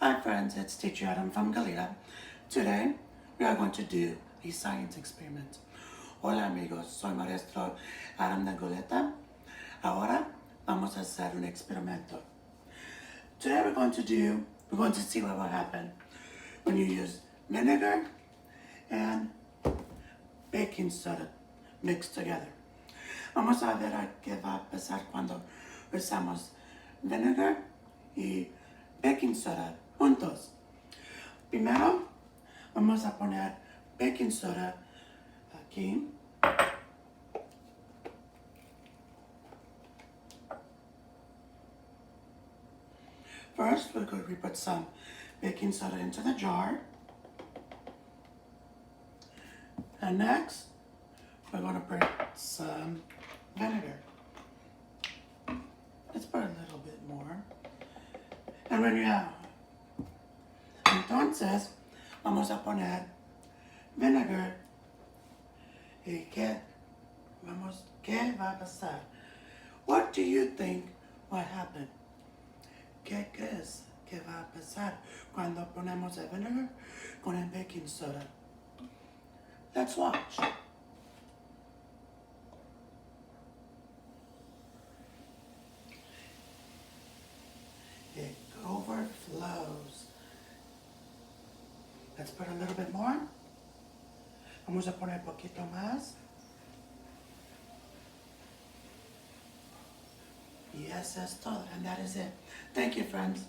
Hi friends, it's Teacher Adam from Galita. Today we are going to do a science experiment. Hola amigos, soy maestro Adam de Galita. Ahora vamos a hacer un experimento. Today we're going to see what will happen when you use vinegar and baking soda mixed together. Vamos a ver qué va a pasar cuando usamos vinegar y baking soda juntos. Primero vamos a poner baking soda aquí. First, we put some baking soda into the jar. And next, we're going to put some vinegar. Let's put a little bit more. And when you have, entonces, vamos a poner vinegar. ¿Y qué va a pasar? What do you think will happen? ¿Qué crees que va a pasar cuando ponemos el vinegar con el baking soda? Let's watch. It overflows. Let's put a little bit more. Vamos a poner un poquito más. Y eso es todo, and that is it. Thank you, friends.